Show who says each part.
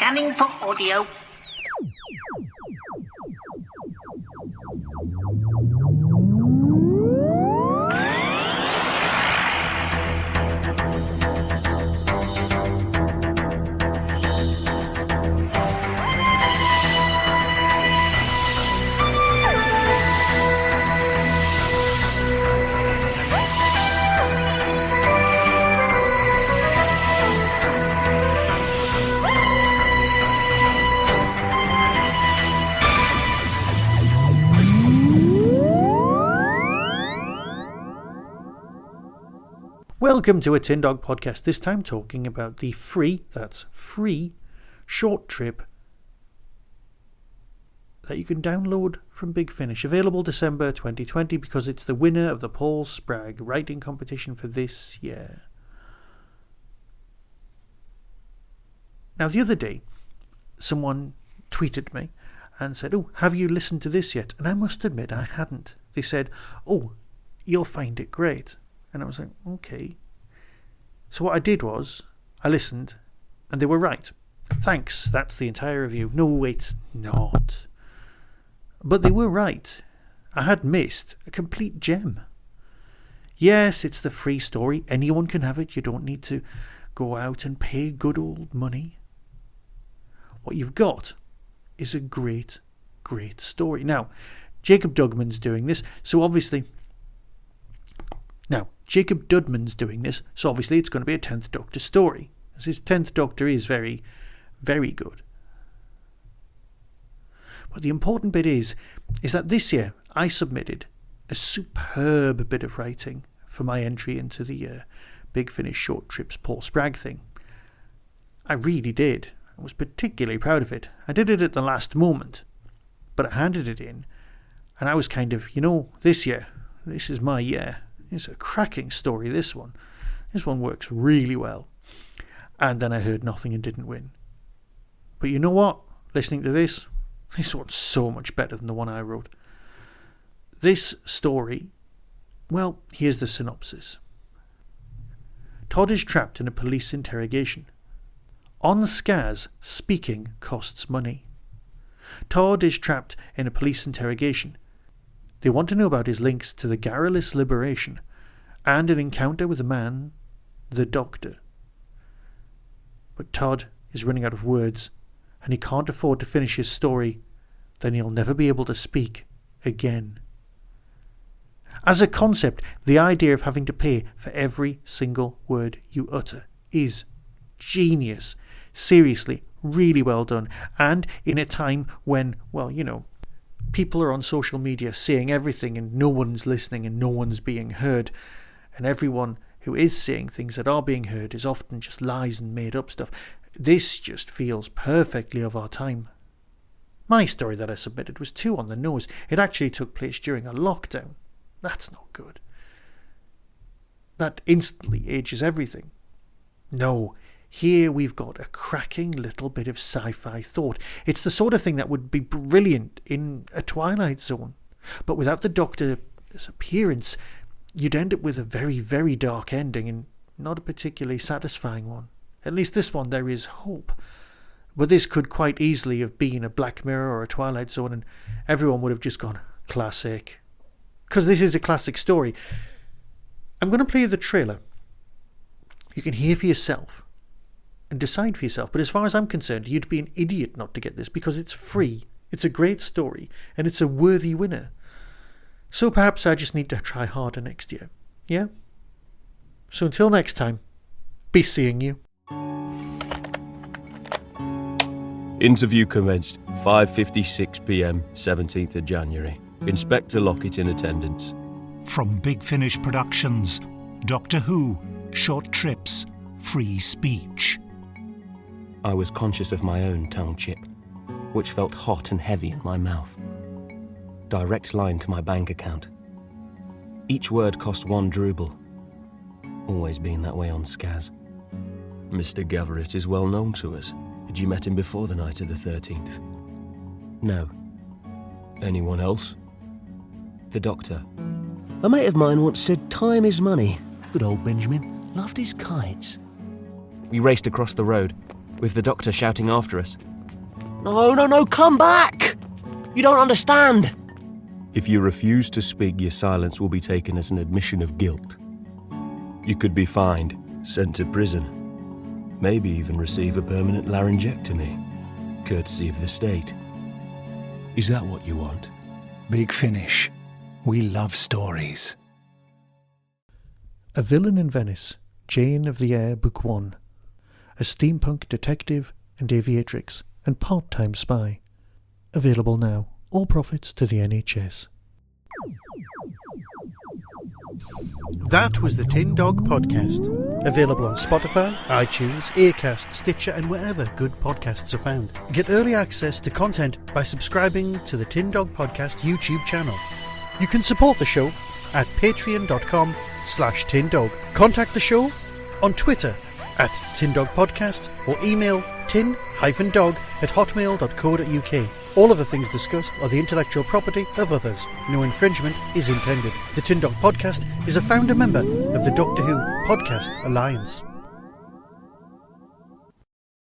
Speaker 1: Scanning for audio.
Speaker 2: Welcome to a Tin Dog podcast, this time talking about the free short trip that you can download from Big Finish, available December 2020 because it's the winner of the Paul Spragg writing competition for this year. Now the other day, someone tweeted me and said, "Oh, have you listened to this yet?" And I must admit I hadn't. They said, "Oh, you'll find it great." And I was like, okay. So what I did was, I listened, and they were right. Thanks, that's the entire review. No, it's not. But they were right. I had missed a complete gem. Yes, it's the free story. Anyone can have it. You don't need to go out and pay good old money. What you've got is a great, great story. Now, Jacob Dudman's doing this, so obviously it's going to be a 10th Doctor story. As his 10th Doctor is very, very good. But the important bit is that this year I submitted a superb bit of writing for my entry into the Big Finish Short Trips Paul Spragg thing. I really did. I was particularly proud of it. I did it at the last moment, but I handed it in, and I was kind of, this year, this is my year. It's a cracking story, this one. This one works really well. And then I heard nothing and didn't win. But you know what? Listening to this one's so much better than the one I wrote. This story, well, here's the synopsis. Todd is trapped in a police interrogation. On Skaz, speaking costs money. Todd is trapped in a police interrogation. They want to know about his links to the Garrulous Liberation and an encounter with a man, the Doctor. But Todd is running out of words, and he can't afford to finish his story. Then he'll never be able to speak again. As a concept, the idea of having to pay for every single word you utter is genius. Seriously, really well done. And in a time when, people are on social media saying everything and no one's listening and no one's being heard. And everyone who is saying things that are being heard is often just lies and made up stuff. This just feels perfectly of our time. My story that I submitted was too on the nose. It actually took place during a lockdown. That's not good. That instantly ages everything. No. Here we've got a cracking little bit of sci-fi thought. It's the sort of thing that would be brilliant in a Twilight Zone. But without the Doctor's appearance, you'd end up with a very, very dark ending and not a particularly satisfying one. At least this one, there is hope. But this could quite easily have been a Black Mirror or a Twilight Zone, and everyone would have just gone, classic. Because this is a classic story. I'm going to play you the trailer. You can hear for yourself and decide for yourself. But as far as I'm concerned, you'd be an idiot not to get this because it's free. It's a great story and it's a worthy winner. So perhaps I just need to try harder next year. Yeah? So until next time, be seeing you.
Speaker 3: Interview commenced 5:56 p.m, 17th of January. Inspector Lockett in attendance.
Speaker 4: From Big Finish Productions, Doctor Who, Short Trips, Free Speech.
Speaker 3: I was conscious of my own tongue chip, which felt hot and heavy in my mouth. Direct line to my bank account. Each word cost 1 druble. Always been that way on Skaz. Mr. Gaverett is well known to us. Had you met him before the night of the 13th? No. Anyone else? The Doctor.
Speaker 5: A mate of mine once said time is money. Good old Benjamin. Loved his kites.
Speaker 3: We raced across the road. with the Doctor shouting after us.
Speaker 5: No, come back! You don't understand.
Speaker 3: If you refuse to speak, your silence will be taken as an admission of guilt. You could be fined, sent to prison, maybe even receive a permanent laryngectomy, courtesy of the state. Is that what you want?
Speaker 4: Big Finish. We love stories.
Speaker 2: A Villain in Venice, Jane of the Air, Book 1. A steampunk detective and aviatrix and part-time spy. Available now. All profits to the NHS. That was the Tin Dog Podcast. Available on Spotify, iTunes, Acast, Stitcher and wherever good podcasts are found. Get early access to content by subscribing to the Tin Dog Podcast YouTube channel. You can support the show at patreon.com/tindog. Contact the show on Twitter at tindogpodcast or email tin-dog@hotmail.co.uk. All of the things discussed are the intellectual property of others. No infringement is intended. The Tin Dog Podcast is a founder member of the Doctor Who Podcast Alliance.